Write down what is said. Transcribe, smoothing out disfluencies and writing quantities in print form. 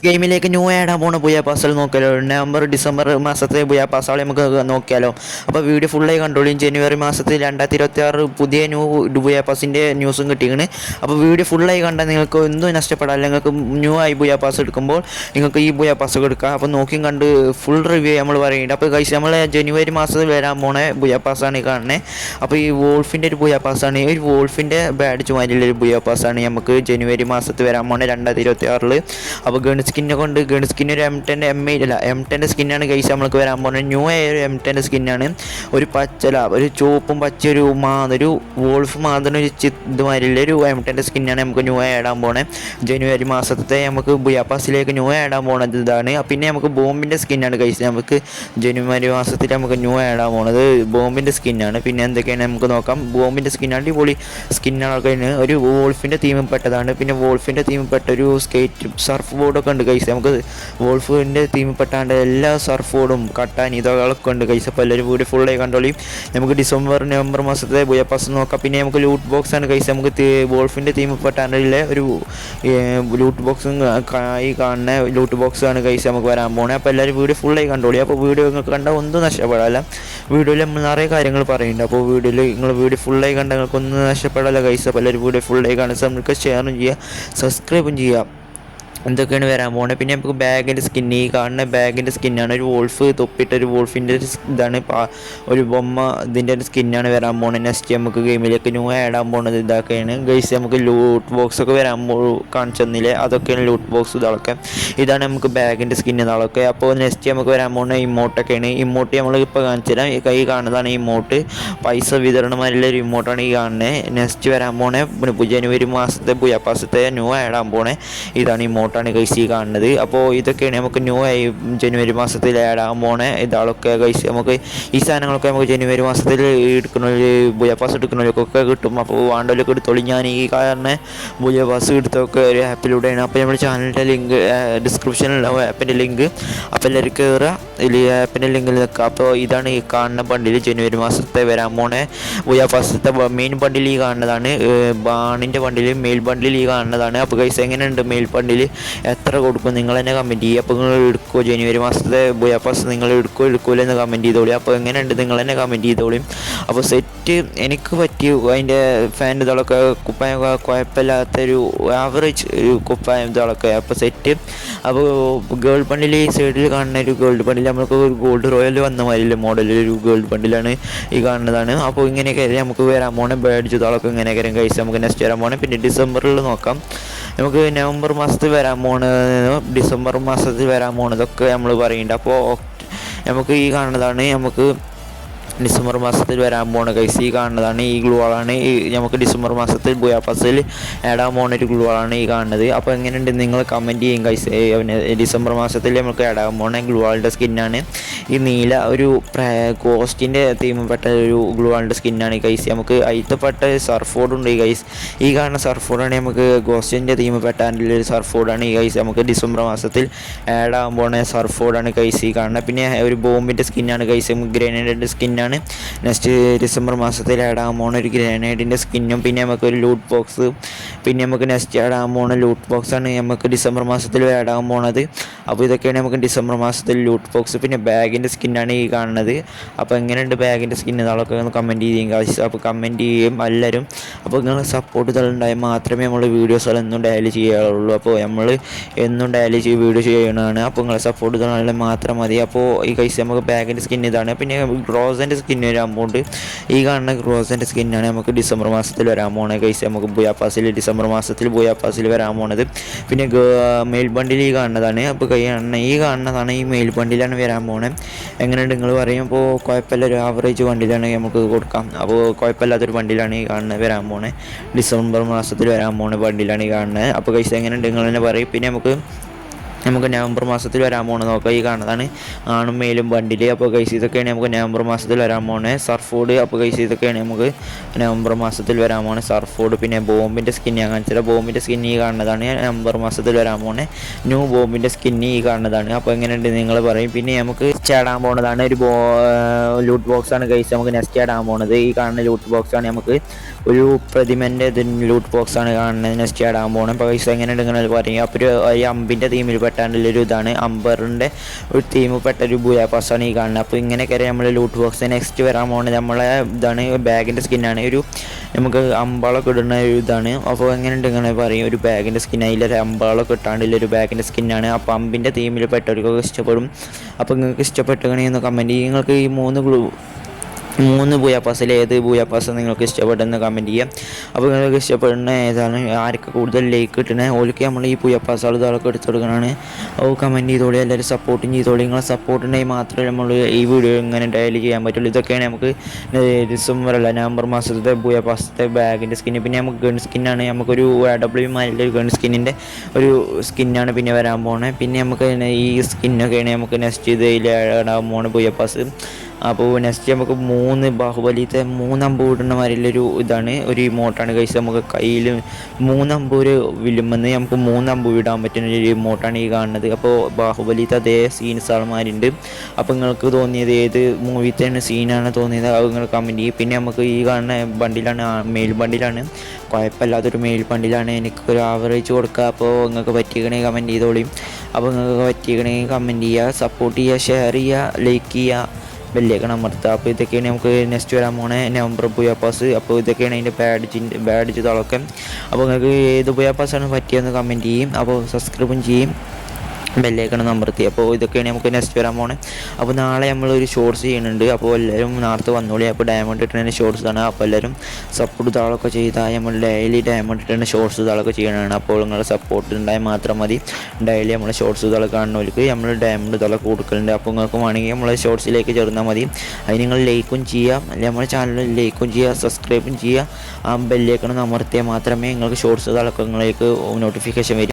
ഗെയിമിലേക്ക് new add പോണ ബുയ പാസുകൾ നോക്കിയാലോ. നവംബർ ഡിസംബർ മാസത്തെ ബുയ പാസുകൾ നമുക്ക് നോക്കിയാലോ. അപ്പോൾ വീഡിയോ ഫുള്ളായി കണ്ടോളൂ. ജനുവരി മാസത്തിൽ 2026 പുതിയ ബുയ പാസിൻ്റെ ന്യൂസും കിട്ടിയാണ്. അപ്പോൾ വീഡിയോ ഫുള്ളായി കണ്ടാൽ നിങ്ങൾക്ക് ഒന്നും നഷ്ടപ്പെടാല്ല. നിങ്ങൾക്ക് ന്യൂ ആയി ബുയ പാസ് എടുക്കുമ്പോൾ നിങ്ങൾക്ക് ഈ ബുയ പാസ് എടുക്കാം. അപ്പോൾ നോക്കിയും കണ്ട് ഫുൾ റിവ്യൂ നമ്മൾ പറയുന്നുണ്ട്. അപ്പോൾ കഴിച്ച് നമ്മൾ ജനുവരി മാസത്തിൽ വരാൻ പോണ ബുയ പാസ്സാണ് ഈ കാണുന്നത്. അപ്പോൾ ഈ വോൾഫിൻ്റെ ഒരു ബുയ പാസ്സാണ്. ഈ വോൾഫിൻ്റെ ബാഡ്ജ് മാതിരിയുള്ളൊരു ബുയ പാസ്സാണ് നമുക്ക് ജനുവരി മാസത്തിൽ വരാൻ പോണേ 2026. അപ്പോൾ ഗൺ സ്കിന്നെ കൊണ്ട് ഗൺ സ്കിന്ന് ഒരു M10 സ്കിന്നാണ് കഴിച്ച് നമ്മൾക്ക് വരാൻ പോകുന്നത്. ന്യൂ ആയ ഒരു M10 സ്കിന്നാണ്. ഒരു ഒരു ചുവപ്പും പച്ച ഒരു വോൾഫ് മാതിരി ഒരു ഇതുമാതിരിയുള്ള ഒരു M10 സ്കിന്നാണ് നമുക്ക് ന്യൂ ആയി ഇടാൻ പോണേ. ജനുവരി മാസത്തെ നമുക്ക് ബുയാപ്പാസിലേക്ക് ന്യൂ ആയി ഇടാൻ പോണത് ഇതാണ്. പിന്നെ നമുക്ക് ബോംബിൻ്റെ സ്കിന്നാണ് കഴിച്ചത്. നമുക്ക് ജനുവരി മാസത്തിൽ നമുക്ക് ന്യൂ ആയി ഇടാൻ പോണത് ബോംബിൻ്റെ സ്കിന്നാണ്. പിന്നെ എന്തൊക്കെയാണ് നമുക്ക് നോക്കാം. ബോംബിൻ്റെ സ്കിൻ അടിപൊളി സ്കിന്നൊക്കെ ഒരു വോൾഫിൻ്റെ തീമിൽ പെട്ടതാണ്. പിന്നെ വോൾഫിൻ്റെ തീമിൽ പെട്ട ഒരു സ്കേറ്റ് സർഫ് ബോർഡൊക്കെ ഉണ്ട് കൈസ്. നമുക്ക് വോൾഫിൻ്റെ തീമിൽ പെട്ടാണ്ട് എല്ലാ സർഫ് ബോർഡും കട്ടാൻ ഇതൊക്കെ ഉണ്ട് കൈസ്. അപ്പോൾ എല്ലാവരും വീഡിയോ ഫുള്ളായി കണ്ടോളിയും. നമുക്ക് നവംബർ മാസത്തെ ബുയ പാസ് നോക്കാം. പിന്നെ നമുക്ക് ലൂട്ട് ബോക്സ് ആണ് കൈസ്. നമുക്ക് വോൾഫിൻ്റെ തീമിൽ പെട്ടാണ്ടിലെ ഒരു ലൂട്ട് ബോക്സും ഈ കാണുന്ന ലൂട്ട് ബോക്സ് ആണ് കൈസ് നമുക്ക് വരാൻ പോകണേ. അപ്പോൾ എല്ലാവരും വീഡിയോ ഫുള്ളായി കണ്ടോളി. അപ്പോൾ വീഡിയോ നിങ്ങൾക്ക് കണ്ടാൽ ഒന്നും നഷ്ടപ്പെടാല്ല. വീഡിയോയിൽ നമ്മൾ നിറയെ കാര്യങ്ങൾ പറയുന്നുണ്ട്. അപ്പോൾ നിങ്ങൾ വീഡിയോ ഫുള്ളായി കണ്ടാൽ നിങ്ങൾക്ക് ഒന്നും നഷ്ടപ്പെടാല്ല കൈസ്. അപ്പോൾ എല്ലാവരും വീഡിയോ ഫുള്ളായി കാണുക. നമുക്ക് ഷെയറും ചെയ്യുക, സബ്സ്ക്രൈബും ചെയ്യുക. എന്തൊക്കെയാണ് വരാൻ പോകുന്നത്. പിന്നെ നമുക്ക് ബാഗിൻ്റെ സ്കിന്ന്, ഈ കാണുന്ന ബാഗിൻ്റെ സ്കിന്നാണ്. ഒരു വോൾഫ് തൊപ്പിട്ട ഒരു വോൾഫിൻ്റെ ഇതാണ്. ഒരു ബൊമ്മ ഇതിൻ്റെ ഒരു സ്കിന്നാണ് വരാൻ പോകുന്നത്. നെക്സ്റ്റ് നമുക്ക് ഗെയിമിലേക്ക് ന്യൂ ആഡ് ആകാൻ പോകുന്നത് ഇതൊക്കെയാണ് ഗൈസ്. നമുക്ക് ലൂട്ട് ബോക്സ് ഒക്കെ വരാൻ കാണിച്ചു തന്നില്ലേ, അതൊക്കെയാണ് ലൂട്ട് ബോക്സ് ഇതൊക്കെ. ഇതാണ് നമുക്ക് ബാഗിൻ്റെ സ്കിന്ന് ഇതൊക്കെ. അപ്പോൾ നെക്സ്റ്റ് നമുക്ക് വരാൻ പോകുന്ന ഇമോട്ടൊക്കെയാണ്. ഇമോട്ട് നമ്മൾ ഇപ്പോൾ കാണിച്ചു തരാം. ഈ കൈ കാണുന്നതാണ് ഇമോട്ട്. പൈസ വിതരണമാരിലുള്ള ഒരു ഇമോട്ടാണ് ഈ കാണുന്നത്. നെക്സ്റ്റ് വരാൻ പോണേ ജനുവരി മാസത്തെ ബുയാപ്പാസത്തെ ന്യൂ ആഡ് ആകാൻ പോണേ ഇതാണ് ഇമോട്ട് ാണ് കൈസി കാണുന്നത്. അപ്പോൾ ഇതൊക്കെയാണ് നമുക്ക് ന്യൂ ആയി ജനുവരി മാസത്തിൽ ആഡ് ആകാൻ പോണേ ഇതാളൊക്കെ കൈസി. നമുക്ക് ഈ സാധനങ്ങളൊക്കെ നമുക്ക് ജനുവരി മാസത്തിൽ എടുക്കുന്നവർ ബുയ പാസ് എടുക്കുന്നവർക്കൊക്കെ കിട്ടും. അപ്പോൾ വേണ്ടവരൊക്കെ എടുത്തോളി. ഞാൻ ഈ കാരണം ബുയ പാസ് എടുത്തൊക്കെ ഒരു ആപ്പിലൂടെയാണ്. അപ്പോൾ നമ്മുടെ ചാനലിൻ്റെ ലിങ്ക് ഡിസ്ക്രിപ്ഷനിലുണ്ടാവും, ആപ്പിൻ്റെ ലിങ്ക്. അപ്പോൾ എല്ലാവരും കയറുക, ഇതിൽ ആപ്പിൻ്റെ ലിങ്കിൽ നിൽക്കുക. അപ്പോൾ ഇതാണ് ഈ കാണുന്ന ബണ്ടിൽ ജനുവരി മാസത്തെ വരാൻ പോണേ ബുയ പാസത്തെ മെയിൻ ബണ്ടിൽ ഈ കാണുന്നതാണ്. ബാണിൻ്റെ ബണ്ടിൽ മെയിൽ ബണ്ടിൽ ഈ കാണുന്നതാണ്. അപ്പോൾ കൈസ് എങ്ങനെയുണ്ട് മെയിൽ ബണ്ടിൽ എത്ര കൊടുക്കും നിങ്ങൾ തന്നെ കമൻറ്റ് ചെയ്യുക. അപ്പോൾ നിങ്ങൾ എടുക്കുമോ ജനുവരി മാസത്തെ ബുയ പാസ് നിങ്ങൾ എടുക്കുമല്ലോ എന്ന് കമൻറ്റ് ചെയ്തോളി. അപ്പോൾ എങ്ങനെയുണ്ട് നിങ്ങൾ തന്നെ കമൻറ്റ് ചെയ്തോളിയും. അപ്പോൾ സെറ്റ് എനിക്ക് പറ്റി അതിൻ്റെ ഫാൻ ഇതൊക്കെ കുപ്പായം കുഴപ്പമില്ലാത്തൊരു ആവറേജ് ഒരു കുപ്പായം ഇതൊക്കെ. അപ്പോൾ സെറ്റ്. അപ്പോൾ ഗേൾഡ് ബണ്ടിൽ ഈ സൈഡിൽ കാണുന്ന ഒരു ഗേൾഡ് ബണ്ടിൽ നമുക്ക് ഒരു ഗോൾഡ് റോയൽ വന്ന മാതിരില്ല മോഡലിൽ ഒരു ഗേൾഡ് ബണ്ടിലാണ് ഈ കാണുന്നതാണ്. അപ്പോൾ ഇങ്ങനെയൊക്കെ നമുക്ക് വരാൻ പോകണേ ബാഡ്ജ് ഇതൊക്കെ ഇങ്ങനെയൊക്കെ കഴിച്ച് നമുക്ക് നെക്സ്റ്റ് വരാൻ പോകണേ. പിന്നെ ഡിസംബറിൽ നോക്കാം. നമുക്ക് നവംബർ മാസത്തിൽ വരാൻ പോകുന്നത് ഡിസംബർ മാസത്തിൽ വരാൻ പോകുന്നതൊക്കെ നമ്മൾ പറയുന്നുണ്ട്. അപ്പോൾ നമുക്ക് ഈ കാണുന്നതാണ് നമുക്ക് ഡിസംബർ മാസത്തിൽ വരാൻ പോകുന്ന കൈസ്. ഈ കാണുന്നതാണ് ഈ ഗ്ലൂ വാളാണ്. ഈ നമുക്ക് ഡിസംബർ മാസത്തിൽ ബുയ പാസിൽ ഇടാൻ പോകുന്ന ഒരു ഗ്ലൂ വാളാണ് ഈ കാണുന്നത്. അപ്പോൾ എങ്ങനെയുണ്ട് നിങ്ങൾ കമൻറ്റ് ചെയ്യും കൈസ്. പിന്നെ ഡിസംബർ മാസത്തിൽ നമുക്ക് ഇടാൻ പോകുന്ന ഗ്ലൂ വാളിൻ്റെ സ്കിന്നാണ് ഈ നീല ഒരു കോസ്റ്റിൻ്റെ തീമിൽപ്പെട്ട ഒരു ഗ്ലൂ വാളിൻ്റെ സ്കിന്നാണ് ഈ കൈസ്. നമുക്ക് അയിത്തപ്പെട്ട സർഫ് ബോർഡുണ്ട് ഈ കൈസ്. ഈ കാണുന്ന സർഫ് ബോർഡാണ് നമുക്ക് ഗോസ്റ്റിൻ്റെ തീമിൽപ്പെട്ടാൻ്റെ ഒരു സർഫ് ബോർഡാണ് ഈ കൈസ്. നമുക്ക് ഡിസംബർ മാസത്തിൽ ഇടാൻ പോകുന്ന സർഫ് ബോർഡാണ് കൈസ് ഈ കാണുന്നത്. പിന്നെ ഒരു ബോംബിൻ്റെ സ്കിന്നാണ് കൈസ്. ഗ്രനേഡിൻ്റെ സ്കിന്നാണ് നെക്സ്റ്റ് ഡിസംബർ മാസത്തിൽ ഇടാൻ പോകുന്ന ഒരു ഗ്രനേഡിൻ്റെ സ്കിന്നും. പിന്നെ നമുക്കൊരു ലൂട്ട് ബോക്സ്. പിന്നെ നമുക്ക് നെക്സ്റ്റ് ഇടാൻ പോകുന്ന ലൂട്ട് ബോക്സാണ് നമുക്ക് ഡിസംബർ മാസത്തിൽ ഇടാൻ പോകുന്നത്. അപ്പോൾ ഇതൊക്കെയാണ് നമുക്ക് ഡിസംബർ മാസത്തിൽ ലൂട്ട് ബോക്സ്. പിന്നെ ബാഗിൻ്റെ സ്കിന്നാണ് ഈ കാണുന്നത്. അപ്പോൾ എങ്ങനെയുണ്ട് ബാഗിൻ്റെ സ്കിന്ന് അതൊക്കെ ഒന്ന് കമൻറ്റ് ചെയ്യും കാശ്. അപ്പോൾ കമൻറ്റ് ചെയ്യും എല്ലാവരും. അപ്പോൾ നിങ്ങൾ സപ്പോർട്ട് തള്ളുണ്ടായാൽ മാത്രമേ നമ്മൾ വീഡിയോസ് എന്നും ഡയലി ചെയ്യാറുള്ളൂ. അപ്പോൾ നമ്മൾ എന്നും ഡയലി വീഡിയോ ചെയ്യണതാണ്. അപ്പോൾ നിങ്ങൾ സപ്പോർട്ട് തള്ളിയാൽ മാത്രം മതി. അപ്പോൾ ഈ കൈസ് നമുക്ക് ബാഗിൻ്റെ സ്കിൻ ഇതാണ്. പിന്നെ ഗ്രോസിൻ്റെ സ്കിന്ന് വരാൻ പോകുന്നുണ്ട്. ഈ കാണുന്ന ഗ്രോസിൻ്റെ സ്കിന്നാണ് നമുക്ക് ഡിസംബർ മാസത്തിൽ വരാൻ പോകുന്നത് കൈസ്. നമുക്ക് ബുയ പാസിൽ ഡിസംബർ മാസത്തിൽ ബുയ പാസിൽ വരാൻ പോകുന്നത്. പിന്നെ മെയിൽ ബണ്ടിൽ ഈ കാണുന്നതാണ്. അപ്പോൾ ഈ കാണുന്നതാണ് ഈ മെയിൽ ബണ്ടിലാണ് വരാൻ പോകുന്നത്. എങ്ങനെയുണ്ട് നിങ്ങൾ പറയും. അപ്പോൾ കുഴപ്പമില്ല, ഒരു ആവറേജ് ബണ്ടിലാണ് നമുക്ക് കൊടുക്കാം. അപ്പോൾ കുഴപ്പമില്ലാത്തൊരു ബണ്ടിലാണ് ഈ കാണുന്നത് വരാൻ പോകുന്നത്. ഡിസംബർ മാസത്തിൽ വരാൻ പോകുന്ന ബണ്ടിലാണ് ഈ കാണുന്നത്. അപ്പോൾ കൈസ് എങ്ങനെയുണ്ട് നിങ്ങൾ തന്നെ പറയും. പിന്നെ നമുക്ക് നവംബർ മാസത്തിൽ വരാൻ പോകുന്നത് നോക്കാം. ഈ കാണുന്നതാണ് ആണും മെയിലും ബണ്ടിൽ. അപ്പോൾ കൈസ് ഇതൊക്കെയാണ് നമുക്ക് നവംബർ മാസത്തിൽ വരാൻ പോകുന്നത് സർഫ് ബോർഡ്. അപ്പോൾ കൈസ് ഇതൊക്കെയാണ് നമുക്ക് നവംബർ മാസത്തിൽ വരാൻ പോകുന്നത് സർഫ് ബോർഡ്. പിന്നെ ബോംബിൻ്റെ സ്കിൻ ഞാൻ കാണിച്ചാൽ ബോംബിൻ്റെ സ്കിൻ ഈ കാണുന്നതാണ് നവംബർ മാസത്തിൽ വരാൻ പോകുന്നത് ന്യൂ ബോംബിൻ്റെ സ്കിൻ ഈ കാണുന്നതാണ്. അപ്പോൾ എങ്ങനെയുണ്ട് നിങ്ങൾ പറയും. പിന്നെ നമുക്ക് ചാടാൻ പോകുന്നതാണ് ഒരു ലൂട്ട് ബോക്സാണ് കൈസ്. നമുക്ക് നെക്സ്റ്റ് ചാടാൻ പോകുന്നത് ഈ കാണുന്ന ലൂട്ട് ബോക്സാണ്. നമുക്ക് ഒരു പ്രതിമൻ്റെ ലൂട്ട് ബോക്സ് ആണ് കാണുന്നത്. നെക്സ്റ്റ് ഇടാൻ പോകണം. പൈസ എങ്ങനെ എടുക്കുന്നത് പറയും. അപ്പോൾ ഒരു അമ്പിൻ്റെ തീമിൽ പെട്ടാണ്ടുള്ളൊരു ഇതാണ്, അമ്പറിൻ്റെ ഒരു തീമിൽ പെട്ട ഒരു ബൂയാ പാസ്സാണ് ഈ കാണുന്നത്. അപ്പോൾ ഇങ്ങനെയൊക്കെ നമ്മൾ ലൂട്ട് ബോക്സ്. നെക്സ്റ്റ് വരാൻ പോകുന്നത് നമ്മളെ ഇതാണ്, ബാഗിൻ്റെ സ്കിന്നാണ്. ഒരു നമുക്ക് അമ്പാളൊക്കെ ഇടുന്ന ഒരു ഇതാണ്. അപ്പോൾ എങ്ങനെ ഉണ്ടെങ്കിൽ പറയും, ഒരു ബാഗിൻ്റെ സ്കിൻ, അതിലൊരു അമ്പാളൊക്കെ ഇട്ടാണ്ടുള്ളൊരു ബാഗിൻ്റെ സ്കിന്നാണ്. അപ്പോൾ അമ്പിൻ്റെ തീമിൽ പെട്ടവർക്കൊക്കെ ഇഷ്ടപ്പെടും. അപ്പോൾ നിങ്ങൾക്ക് ഇഷ്ടപ്പെട്ടുകയാണെങ്കിൽ ഒന്ന് കമൻറ്റ് ചെയ്യും. നിങ്ങൾക്ക് ഈ മൂന്ന് ബൂയാ പാസ്സിൽ ഏത് ബൂയാ പാസ് നിങ്ങൾക്ക് ഇഷ്ടപ്പെട്ടെന്ന് കമൻറ്റ് ചെയ്യാം. അപ്പോൾ നിങ്ങൾക്ക് ഇഷ്ടപ്പെടുന്ന ഏതാണ്, ആർക്ക് കൂടുതൽ ലൈക്ക് കിട്ടണേ ഓൾക്ക് നമ്മൾ ഈ ബൂയാ പാസ്സുകൾ ഇതൊക്കെ എടുത്തു കൊടുക്കണതാണ്. അപ്പോൾ കമൻറ്റ് ചെയ്തോളി, എല്ലാവരും സപ്പോർട്ടും ചെയ്തോളി. നിങ്ങളെ സപ്പോർട്ട് ഉണ്ടെങ്കിൽ മാത്രമേ നമ്മൾ ഈ വീഡിയോ ഇങ്ങനെ ഡെയിലി ചെയ്യാൻ പറ്റുള്ളൂ. ഇതൊക്കെയാണ് നമുക്ക് ഡിസംബറല്ല നവംബർ മാസത്തെ ബൂയാ പാസത്തെ ബാഗിൻ്റെ സ്കിന്ന്. പിന്നെ നമുക്ക് ഗൺ സ്കിന്നാണ്, നമുക്കൊരു AW ഗൺ സ്കിന്നിൻ്റെ ഒരു സ്കിന്നാണ് പിന്നെ വരാൻ പോകുന്നത്. പിന്നെ നമുക്ക് ഈ സ്കിന്നൊക്കെയാണ് നമുക്ക് നെക്സ്റ്റ് ഇടാൻ പോകുന്നത് ബൂയാ പാസ്. അപ്പോൾ നെക്സ്റ്റ് നമുക്ക് ബാഹുബലിത്തെ 3 അമ്പ് വിടുന്ന മാതിരിയുള്ളൊരു ഇതാണ്, ഒരു ഇമോട്ടാണ് കഴിച്ച്. നമുക്ക് കയ്യിൽ 3 അമ്പ് ഒരു വില്ലുമെന്ന് നമുക്ക് 3 അമ്പ് വിടാൻ പറ്റുന്ന ഒരു ഇമോട്ടാണ് ഈ കാണുന്നത്. അപ്പോൾ ബാഹുബലിത്തെ അതേ സീൻസ് ആൾമാരുണ്ട്. അപ്പോൾ നിങ്ങൾക്ക് തോന്നിയത് ഏത് മൂവിത്തെയാണ് സീനാണ് തോന്നിയത് അത് നിങ്ങൾ കമൻറ്റ് ചെയ്യും. പിന്നെ നമുക്ക് ഈ കാണുന്ന ബണ്ടിലാണ്, മെയിൽ ബണ്ടിലാണ്, കുഴപ്പമില്ലാത്തൊരു മെയിൽ ബണ്ടിലാണ്. എനിക്കൊരു ആവറേജ് കൊടുക്കുക. അപ്പോൾ നിങ്ങൾക്ക് പറ്റിക്കണമെങ്കിൽ കമൻറ്റ് ചെയ്തോളിയും. അപ്പോൾ നിങ്ങൾക്ക് പറ്റിക്കണമെങ്കിൽ കമൻറ്റ് ചെയ്യുക, സപ്പോർട്ട് ചെയ്യുക, ഷെയർ ചെയ്യുക, ലൈക്ക് ചെയ്യുക, ബെല്ലേക്കണം അമർത്തുക. അപ്പോൾ ഇതൊക്കെയാണ് നമുക്ക് നെക്സ്റ്റ് വരാൻ പോണേ നവംബർ ബൂയാ പാസ്. അപ്പോൾ ഇതൊക്കെയാണ് അതിൻ്റെ ബാഡ്ജ് തളൊക്കെ. അപ്പോൾ നിങ്ങൾക്ക് ഏത് ബൂയാ പാസ്സാണ് പറ്റിയെന്ന് കമൻറ്റ് ചെയ്യും. അപ്പോൾ സബ്സ്ക്രൈബും ചെയ്യും, ബെല്ലേക്കണം അമർത്തി. അപ്പോൾ ഇതൊക്കെയാണ് നമുക്ക് നെക്സ്റ്റ് വരാൻ പോണേ. അപ്പോൾ നാളെ നമ്മളൊരു ഷോർട്സ് ചെയ്യുന്നുണ്ട്. അപ്പോൾ എല്ലാവരും നേരത്തെ വന്നോളി. അപ്പോൾ ഡയമണ്ട് ഇട്ടുന്ന ഷോർട്സ് ആണ്. അപ്പോൾ എല്ലാവരും സപ്പോർട്ട് താളൊക്കെ ചെയ്താൽ നമ്മൾ ഡെയിലി ഡയമണ്ട് ഇട്ടുന്ന ഷോർട്സ് താളൊക്കെ ചെയ്യണതാണ്. അപ്പോൾ നിങ്ങളുടെ സപ്പോർട്ട് ഉണ്ടായാൽ മാത്രം മതി. ഡെയിലി നമ്മൾ ഷോർട്സ് താള കാണുന്നവർക്ക് നമ്മൾ ഡയമണ്ട് താള കൊടുക്കലുണ്ട്. അപ്പോൾ നിങ്ങൾക്ക് വേണമെങ്കിൽ നമ്മൾ ഷോർട്സിലേക്ക് ചേർന്നാൽ മതി. അത് നിങ്ങൾ ലൈക്കും ചെയ്യാം, അല്ലെങ്കിൽ നമ്മുടെ ചാനലിൽ ലൈക്കും ചെയ്യുക, സബ്സ്ക്രൈബും ചെയ്യുക. ആ ബെല്ലേക്കണം അമർത്തിയാൽ മാത്രമേ നിങ്ങൾക്ക് ഷോർട്സ് താളൊക്കെ നിങ്ങളിലേക്ക് നോട്ടിഫിക്കേഷൻ വരും.